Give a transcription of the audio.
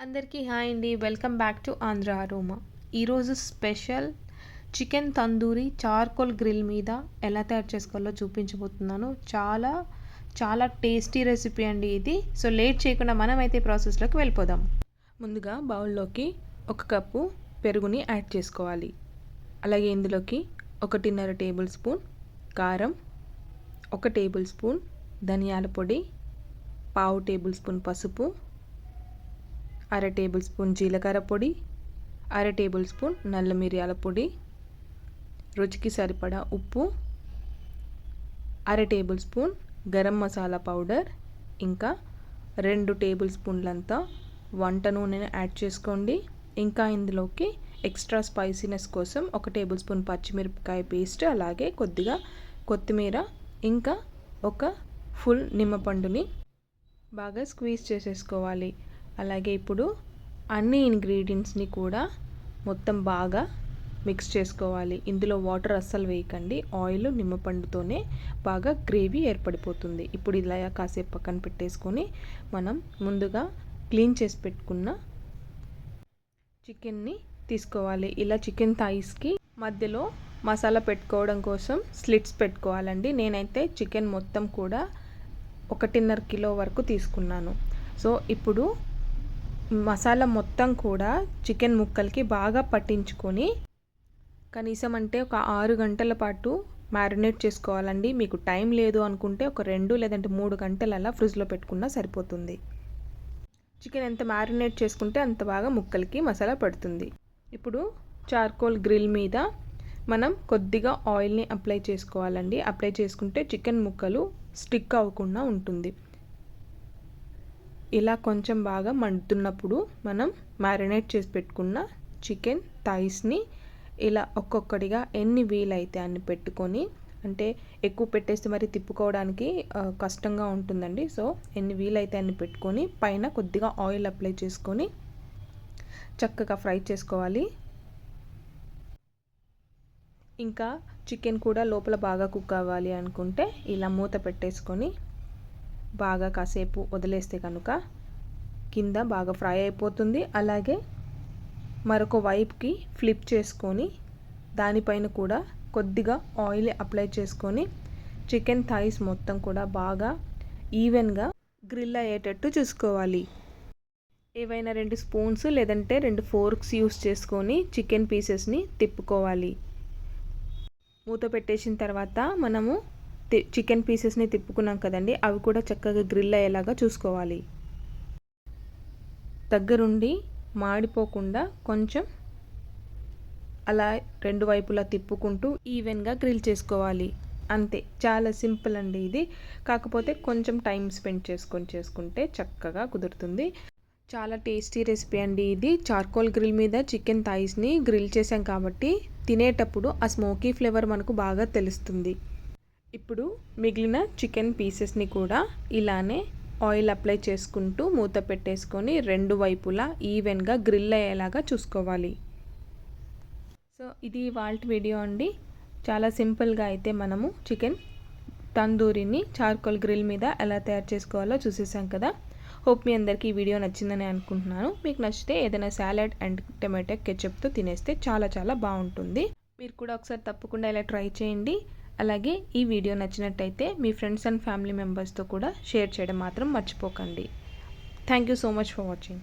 అందరికీ హాయ్ అండి. Welcome back to Andhra aroma. ఈరోజు special chicken tandoori charcoal grill మీద ఎలా తయారు చేసుకోవాలో చూపించబోతున్నాను. చాలా చాలా టేస్టీ రెసిపీ అండి ఇది. సో లేట్ చేయకుండా మనమైతే ప్రాసెస్లోకి వెళ్ళిపోదాం. ముందుగా బౌల్లోకి 1 కప్పు పెరుగుని యాడ్ చేసుకోవాలి. అలాగే ఇందులోకి 1.5 టేబుల్ స్పూన్ కారం, 1 టేబుల్ స్పూన్ ధనియాల పొడి, 1/2 టేబుల్ స్పూన్ పసుపు, 1/2 టేబుల్ స్పూన్ జీలకర్ర పొడి, 1/2 టేబుల్ స్పూన్ నల్ల మిరియాల పొడి, రుచికి సరిపడా ఉప్పు, 1/2 table spoon garam masala powder, ఇంకా 2 టేబుల్ స్పూన్లంతా వంట నూనెను యాడ్ చేసుకోండి. ఇంకా ఇందులోకి ఎక్స్ట్రా స్పైసీనెస్ కోసం 1 టేబుల్ స్పూన్ పచ్చిమిరపకాయ పేస్ట్, అలాగే కొద్దిగా కొత్తిమీర, ఇంకా ఒక ఫుల్ నిమ్మపండుని బాగా స్క్వీజ్ చేసేసుకోవాలి. అలాగే ఇప్పుడు అన్ని ఇంగ్రీడియంట్స్ని కూడా మొత్తం బాగా మిక్స్ చేసుకోవాలి. ఇందులో వాటర్ అస్సలు వేయకండి, ఆయిల్ నిమ్మపండుతోనే బాగా గ్రేవీ ఏర్పడిపోతుంది. ఇప్పుడు ఇలా కాసేపు పక్కన పెట్టేసుకొని మనం ముందుగా క్లీన్ చేసి పెట్టుకున్న చికెన్ని తీసుకోవాలి. ఇలా చికెన్ థాయిస్కి మధ్యలో మసాలా పెట్టుకోవడం కోసం స్లిట్స్ పెట్టుకోవాలండి. నేనైతే చికెన్ మొత్తం కూడా 1.5 కిలో వరకు తీసుకున్నాను. సో ఇప్పుడు మసాలా మొత్తం కూడా చికెన్ ముక్కలకి బాగా పట్టించుకొని కనీసం అంటే ఒక 6 గంటల పాటు మ్యారినేట్ చేసుకోవాలండి. మీకు టైం లేదు అనుకుంటే ఒక 2 లేదంటే 3 గంటలు అలా ఫ్రిడ్జ్లో పెట్టుకున్నా సరిపోతుంది. చికెన్ ఎంత మ్యారినేట్ చేసుకుంటే అంత బాగా ముక్కలకి మసాలా పడుతుంది. ఇప్పుడు చార్కోల్ గ్రిల్ మీద మనం కొద్దిగా ఆయిల్ని అప్లై చేసుకోవాలండి. అప్లై చేసుకుంటే చికెన్ ముక్కలు స్టిక్ అవ్వకుండా ఉంటుంది. ఇలా కొంచెం బాగా మండుతున్నప్పుడు మనం మ్యారినేట్ చేసి పెట్టుకున్న చికెన్ థాయిస్ని ఇలా ఒక్కొక్కటిగా ఎన్ని వీలైతే అన్ని పెట్టుకొని, అంటే ఎక్కువ పెట్టేస్తే మరి తిప్పుకోవడానికి కష్టంగా ఉంటుందండి. సో ఎన్ని వీలైతే అన్ని పెట్టుకొని పైన కొద్దిగా ఆయిల్ అప్లై చేసుకొని చక్కగా ఫ్రై చేసుకోవాలి. ఇంకా చికెన్ కూడా లోపల బాగా కుక్ అవ్వాలి అనుకుంటే ఇలా మూత పెట్టేసుకొని బాగా కాసేపు వదిలేస్తే కనుక కింద బాగా ఫ్రై అయిపోతుంది. అలాగే మరొక వైపుకి ఫ్లిప్ చేసుకొని దానిపైన కూడా కొద్దిగా ఆయిల్ అప్లై చేసుకొని చికెన్ థాయిస్ మొత్తం కూడా బాగా ఈవెన్గా గ్రిల్ అయ్యేటట్టు చూసుకోవాలి. ఏవైనా 2 స్పూన్స్ లేదంటే 2 ఫోర్క్స్ యూస్ చేసుకొని చికెన్ పీసెస్ని తిప్పుకోవాలి. మూత పెట్టేసిన తర్వాత మనము చికెన్ పీసెస్ని తిప్పుకున్నాం కదండి, అవి కూడా చక్కగా గ్రిల్ అయ్యేలాగా చూసుకోవాలి. దగ్గరుండి మాడిపోకుండా కొంచెం అలా 2 వైపులా తిప్పుకుంటూ ఈవెన్గా గ్రిల్ చేసుకోవాలి. అంతే, చాలా సింపుల్ అండి ఇది. కాకపోతే కొంచెం టైం స్పెండ్ చేసుకుంటే చక్కగా కుదురుతుంది. చాలా టేస్టీ రెసిపీ అండి ఇది. చార్కోల్ గ్రిల్ మీద చికెన్ థాయిస్ని గ్రిల్ చేసాం కాబట్టి తినేటప్పుడు ఆ స్మోకీ ఫ్లేవర్ మనకు బాగా తెలుస్తుంది. ఇప్పుడు మిగిలిన చికెన్ పీసెస్ని కూడా ఇలానే ఆయిల్ అప్లై చేసుకుంటూ మూత పెట్టేసుకొని 2 వైపులా ఈవెన్గా గ్రిల్ అయ్యేలాగా చూసుకోవాలి. సో ఇది ఇవాల్టి వీడియో అండి. చాలా సింపుల్గా అయితే మనము చికెన్ తందూరిని చార్కోల్ గ్రిల్ మీద ఎలా తయారు చేసుకోవాలో చూసేసాం కదా. హోప్ మీ అందరికీ ఈ వీడియో నచ్చిందని అనుకుంటున్నాను. మీకు నచ్చితే ఏదైనా సాలడ్ అండ్ టమాటో కెచప్తో తినేస్తే చాలా చాలా బాగుంటుంది. మీరు కూడా ఒకసారి తప్పకుండా ఇలా ట్రై చేయండి. అలాగే ఈ వీడియో నచ్చినట్టయితే మీ ఫ్రెండ్స్ అండ్ ఫ్యామిలీ మెంబర్స్తో కూడా షేర్ చేయడం మాత్రం మర్చిపోకండి. Thank you so much for watching.